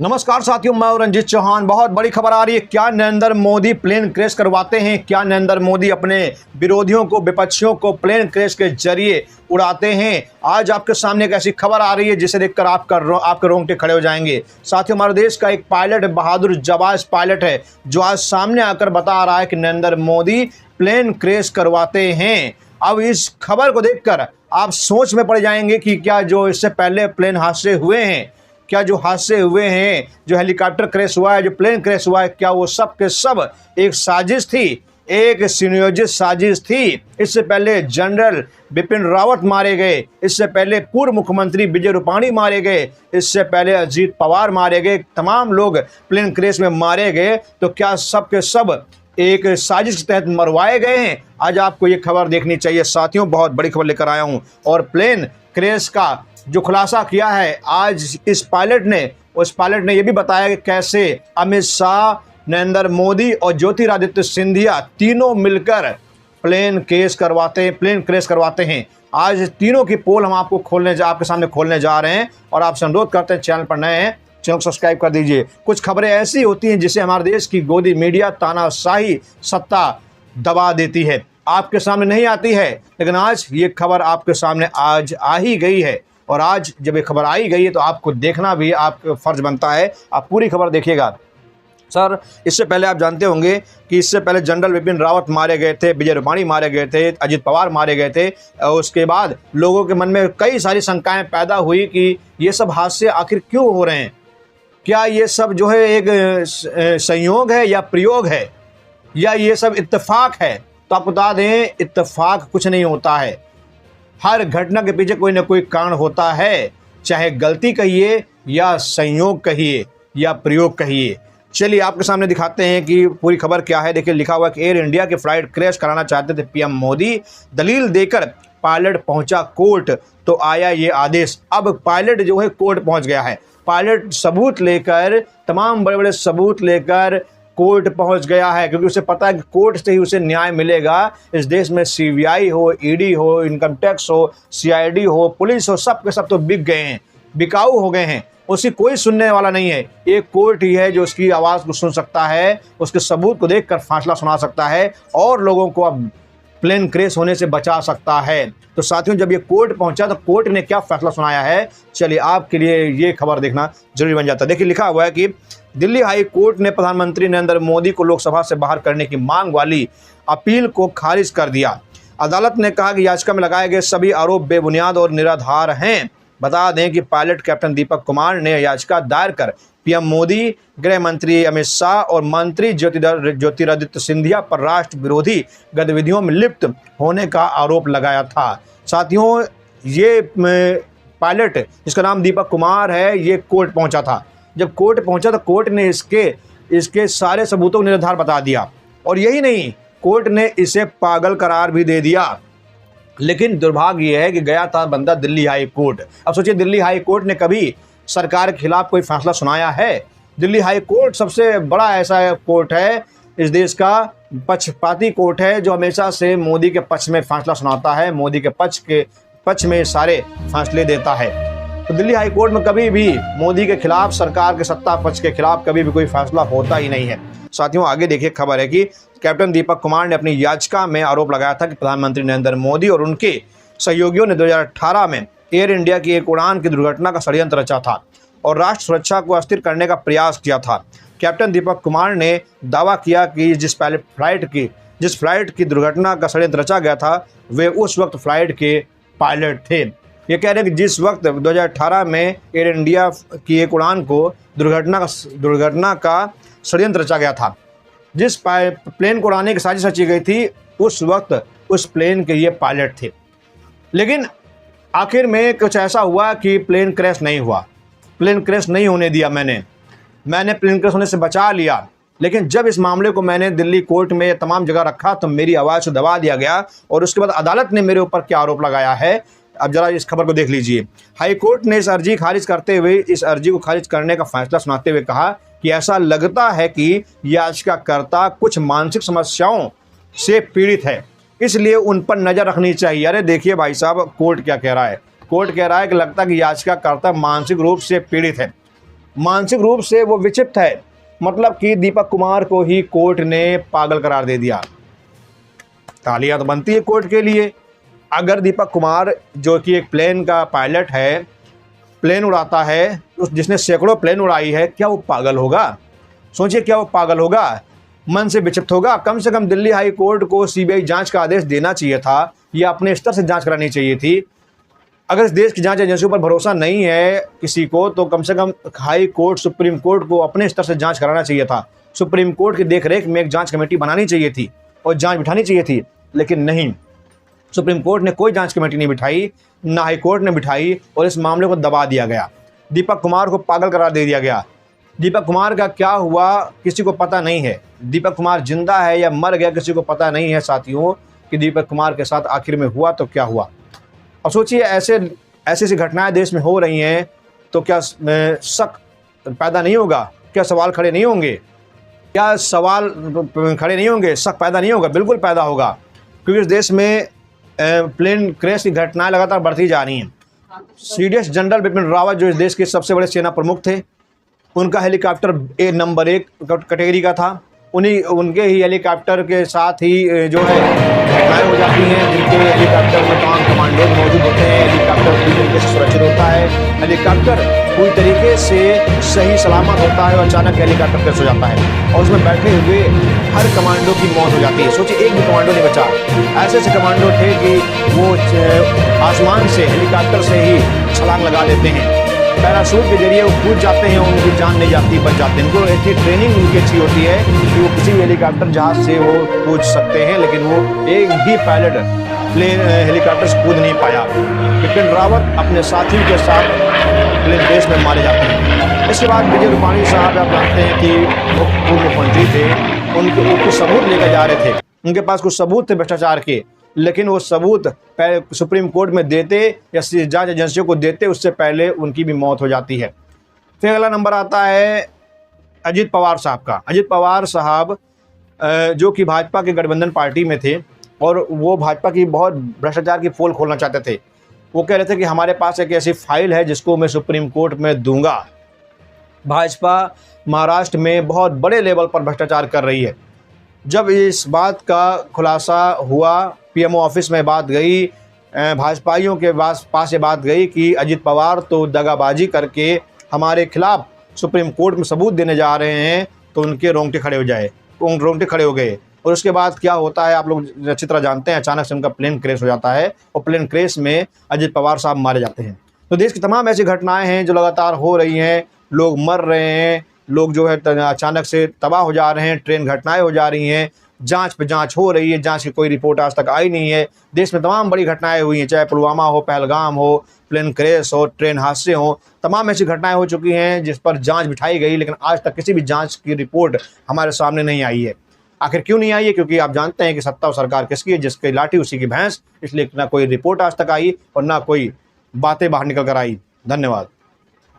नमस्कार साथियों, मैं रंजीत चौहान। बहुत बड़ी खबर आ रही है। क्या नरेंद्र मोदी प्लेन क्रैश करवाते हैं? क्या नरेंद्र मोदी अपने विरोधियों को, विपक्षियों को प्लेन क्रैश के जरिए उड़ाते हैं? आज आपके सामने एक ऐसी खबर आ रही है जिसे देखकर आपके रोंगटे खड़े हो जाएंगे। साथियों, हमारे देश का एक पायलट, बहादुर जाबाज पायलट है, जो आज सामने आकर बता रहा है कि नरेंद्र मोदी प्लेन क्रैश करवाते हैं। अब इस खबर को देखकर आप सोच में पड़ जाएंगे कि क्या जो इससे पहले प्लेन हादसे हुए हैं, क्या जो हादसे हुए हैं, जो हेलीकॉप्टर क्रैश हुआ है, जो प्लेन क्रैश हुआ है, क्या वो सब के सब एक साजिश थी, एक सुनियोजित साजिश थी? इससे पहले जनरल बिपिन रावत मारे गए, इससे पहले पूर्व मुख्यमंत्री विजय रूपाणी मारे गए, इससे पहले अजीत पवार मारे गए, तमाम लोग प्लेन क्रैश में मारे गए। तो क्या सब के सब एक साजिश के तहत मरवाए गए हैं? आज आपको ये खबर देखनी चाहिए साथियों। बहुत बड़ी खबर लेकर आया हूं। और प्लेन क्रैश का जो खुलासा किया है आज इस पायलट ने, उस पायलट ने यह भी बताया कि कैसे अमित शाह, नरेंद्र मोदी और ज्योतिरादित्य सिंधिया तीनों मिलकर प्लेन क्रैश करवाते हैं। आज तीनों की पोल हम आपके सामने खोलने जा रहे हैं। और आपसे अनुरोध करते हैं, चैनल पर नए हैं, चैनल को सब्सक्राइब कर दीजिए। कुछ खबरें ऐसी होती हैं जिसे हमारे देश की गोदी मीडिया तानाशाही सत्ता दबा देती है, आपके सामने नहीं आती है। लेकिन आज ये खबर आपके सामने आज आ ही गई है। और आज जब ये खबर आई गई है तो आपको देखना भी आपका फर्ज बनता है। आप पूरी खबर देखिएगा। सर, इससे पहले आप जानते होंगे कि इससे पहले जनरल बिपिन रावत मारे गए थे, विजय रूपाणी मारे गए थे, अजीत पवार मारे गए थे। उसके बाद लोगों के मन में कई सारी शंकाएं पैदा हुई कि ये सब हादसे आखिर क्यों हो रहे हैं। क्या ये सब जो है एक संयोग है या प्रयोग है, या ये सब इत्तेफाक है? तो आप बता दें, इत्तेफाक कुछ नहीं होता है। हर घटना के पीछे कोई ना कोई कारण होता है, चाहे गलती कहिए या संयोग कहिए या प्रयोग कहिए। चलिए आपके सामने दिखाते हैं कि पूरी खबर क्या है। देखिए, लिखा हुआ कि एयर इंडिया की फ्लाइट क्रैश कराना चाहते थे पीएम मोदी, दलील देकर पायलट पहुंचा कोर्ट तो आया ये आदेश। अब पायलट जो है कोर्ट पहुंच गया है। पायलट सबूत लेकर, तमाम बड़े बड़े सबूत लेकर कोर्ट पहुंच गया है, क्योंकि उसे पता है कि कोर्ट से ही उसे न्याय मिलेगा। इस देश में सीबीआई हो, ईडी हो, इनकम टैक्स हो, सीआईडी हो, पुलिस हो, सब के सब तो बिक गए हैं, बिकाऊ हो गए हैं। उसकी कोई सुनने वाला नहीं है। एक कोर्ट ही है जो उसकी आवाज़ को सुन सकता है, उसके सबूत को देखकर फैसला सुना सकता है और लोगों को अब प्लेन क्रैश होने से बचा सकता है। तो साथियों, जब ये कोर्ट पहुंचा तो कोर्ट ने क्या फैसला सुनाया है, चलिए आपके लिए ये खबर देखना जरूरी बन जाता है। देखिए, लिखा हुआ है कि दिल्ली हाई कोर्ट ने प्रधानमंत्री नरेंद्र मोदी को लोकसभा से बाहर करने की मांग वाली अपील को खारिज कर दिया। अदालत ने कहा कि याचिका में लगाए गए सभी आरोप बेबुनियाद और निराधार हैं। बता दें कि पायलट कैप्टन दीपक कुमार ने याचिका दायर कर पीएम मोदी, गृह मंत्री अमित शाह और मंत्री ज्योतिरादित्य सिंधिया पर राष्ट्र विरोधी गतिविधियों में लिप्त होने का आरोप लगाया था। साथियों, ये पायलट, जिसका नाम दीपक कुमार है, ये कोर्ट पहुंचा था। जब कोर्ट पहुंचा तो कोर्ट ने इसके सारे सबूतों को निराधार बता दिया। और यही नहीं, कोर्ट ने इसे पागल करार भी दे दिया। लेकिन दुर्भाग्य यह है कि गया था बंदा दिल्ली हाई कोर्ट। अब सोचिए, दिल्ली हाई कोर्ट ने कभी सरकार के खिलाफ कोई फैसला सुनाया है? दिल्ली हाई कोर्ट सबसे बड़ा ऐसा कोर्ट है, इस देश का पक्षपाती कोर्ट है, जो हमेशा से मोदी के पक्ष में फैसला सुनाता है, मोदी के पक्ष में सारे फैसले देता है। तो दिल्ली हाई कोर्ट में कभी भी मोदी के खिलाफ, सरकार के सत्ता पक्ष के खिलाफ कभी भी कोई फैसला होता ही नहीं है। साथियों, आगे देखिए, खबर है कि कैप्टन दीपक कुमार ने अपनी याचिका में आरोप लगाया था कि प्रधानमंत्री नरेंद्र मोदी और उनके सहयोगियों ने 2018 में एयर इंडिया की एक उड़ान की दुर्घटना का षड्यंत्र रचा था और राष्ट्र सुरक्षा को अस्थिर करने का प्रयास किया था। कैप्टन दीपक कुमार ने दावा किया कि जिस फ्लाइट की दुर्घटना का षड्यंत्र रचा गया था, वे उस वक्त फ्लाइट के पायलट थे। ये कह रहे हैं कि जिस वक्त 2018 में एयर इंडिया की एक उड़ान को दुर्घटना का षड्यंत्र रचा गया था, जिस प्लेन को उड़ाने की साजिश रची गई थी, उस वक्त उस प्लेन के ये पायलट थे। लेकिन आखिर में कुछ ऐसा हुआ कि प्लेन क्रैश नहीं हुआ। प्लेन क्रैश नहीं होने दिया मैंने प्लेन क्रैश होने से बचा लिया। लेकिन जब इस मामले को मैंने दिल्ली कोर्ट में तमाम जगह रखा तो मेरी आवाज़ को दबा दिया गया। और उसके बाद अदालत ने मेरे ऊपर क्या आरोप लगाया है, अब जरा इस खबर को देख लीजिए। हाई कोर्ट ने इस अर्जी को खारिज करने का फैसला सुनाते हुए कहा कि ऐसा लगता है कि याचिकाकर्ता कुछ मानसिक समस्याओं से पीड़ित है, इसलिए उन पर नज़र रखनी चाहिए। अरे देखिए भाई साहब, कोर्ट क्या कह रहा है। कोर्ट कह रहा है कि लगता है कि याचिकाकर्ता मानसिक रूप से पीड़ित है। मानसिक रूप से वो विक्षिप्त है। मतलब कि दीपक कुमार को ही कोर्ट ने पागल करार दे दिया। तालियां तो बनती है कोर्ट के लिए। अगर दीपक कुमार जो कि एक प्लेन का पायलट है, प्लेन उड़ाता है, जिसने सैकड़ों प्लेन उड़ाई है, क्या वो पागल होगा? सोचिए, क्या वो पागल होगा? मन से विक्षिप्त होगा? कम से कम दिल्ली हाई कोर्ट को सीबीआई जांच का आदेश देना चाहिए था, या अपने स्तर से जांच करानी चाहिए थी। अगर इस देश की जांच एजेंसियों पर भरोसा नहीं है किसी को, तो कम से कम हाई कोर्ट, सुप्रीम कोर्ट को अपने स्तर से जांच कराना चाहिए था। सुप्रीम कोर्ट की देखरेख में एक जांच कमेटी बनानी चाहिए थी और जांच बिठानी चाहिए थी, लेकिन नहीं। सुप्रीम कोर्ट ने कोई जांच कमेटी नहीं बिठाई, ना हाई कोर्ट ने बिठाई, और इस मामले को दबा दिया गया। दीपक कुमार को पागल करार दे दिया गया। दीपक कुमार का क्या हुआ किसी को पता नहीं है। दीपक कुमार जिंदा है या मर गया किसी को पता नहीं है साथियों, कि दीपक कुमार के साथ आखिर में हुआ तो क्या हुआ। अब सोचिए, ऐसी घटनाएं देश में हो रही हैं तो क्या शक पैदा नहीं होगा? क्या सवाल खड़े नहीं होंगे? क्या सवाल खड़े नहीं होंगे? शक पैदा नहीं होगा? बिल्कुल पैदा होगा, क्योंकि इस देश में प्लेन क्रैश की घटनाएं लगातार बढ़ती जा रही हैं। सीडीएस जनरल बिपिन रावत, जो इस देश के सबसे बड़े सेना प्रमुख थे, उनका हेलीकॉप्टर नंबर 1 कैटेगरी का था। उनके ही हेलीकॉप्टर के साथ ही जो है घटनाएं हो जाती हैं, जिनके हेलीकॉप्टर में तमाम कमांडो मौजूद होते हैं। हेलीकॉप्टर पूरी तरीके से सुरक्षित होता है, हेलीकॉप्टर पूरी तरीके से सही सलामत होता है, और अचानक हेलीकॉप्टर क्रैश हो जाता है और उसमें बैठे हुए हर कमांडो की मौत हो जाती है। सोचिए, एक भी कमांडो नहीं बचा। ऐसे ऐसे कमांडो थे कि वो आसमान से, हेलीकॉप्टर से ही छलांग लगा देते हैं, पैराशूट के जरिए वो कूद जाते हैं, उनकी जान नहीं जाती, बच जाते हैं। उनको इतनी ट्रेनिंग उनकी अच्छी होती है कि वो किसी भी हेलीकॉप्टर जहाज से वो कूद सकते हैं, लेकिन वो एक भी पायलट प्लेन हेलीकॉप्टर से कूद नहीं पाया। बिपिन रावत अपने साथियों के साथ प्लेन क्रैश में मारे जाते हैं। इसके बाद विजय रूपाणी साहब, आप जानते हैं कि वो पूर्व मुख्यमंत्री थे, उनको सबूत लेकर जा रहे थे। उनके पास कुछ सबूत थे भ्रष्टाचार के, लेकिन वो सबूत सुप्रीम कोर्ट में देते या जांच एजेंसियों को देते, उससे पहले उनकी भी मौत हो जाती है। फिर अगला नंबर आता है अजित पवार साहब का। अजित पवार साहब जो कि भाजपा के गठबंधन पार्टी में थे, और वो भाजपा की बहुत भ्रष्टाचार की पोल खोलना चाहते थे। वो कह रहे थे कि हमारे पास एक ऐसी फाइल है जिसको मैं सुप्रीम कोर्ट में दूंगा। भाजपा महाराष्ट्र में बहुत बड़े लेवल पर भ्रष्टाचार कर रही है। जब इस बात का खुलासा हुआ, पीएमओ ऑफिस में बात गई, भाजपाइयों के पास ये बात गई कि अजित पवार तो दगाबाजी करके हमारे खिलाफ सुप्रीम कोर्ट में सबूत देने जा रहे हैं, तो उनके रोंगटे खड़े हो गए। और उसके बाद क्या होता है आप लोग अच्छी तरह जानते हैं, अचानक से उनका प्लेन क्रैश हो जाता है, और प्लेन क्रैश में अजित पवार साहब मारे जाते हैं। तो देश की तमाम ऐसी घटनाएं हैं जो लगातार हो रही हैं। लोग मर रहे हैं, लोग जो है अचानक से तबाह हो जा रहे हैं, ट्रेन घटनाएं हो जा रही हैं, जांच पे जांच हो रही है, जांच की कोई रिपोर्ट आज तक आई नहीं है। देश में तमाम बड़ी घटनाएं हुई हैं, चाहे पुलवामा हो, पहलगाम हो, प्लेन क्रैश हो, ट्रेन हादसे हो, तमाम ऐसी घटनाएं हो चुकी हैं जिस पर जांच बिठाई गई, लेकिन आज तक किसी भी जांच की रिपोर्ट हमारे सामने नहीं आई है। आखिर क्यों नहीं आई है? क्योंकि आप जानते हैं कि सत्ता और सरकार किसकी है, जिसकी लाठी उसी की भैंस। इसलिए ना कोई रिपोर्ट आज तक आई और ना कोई बातें बाहर निकल कर आई। धन्यवाद।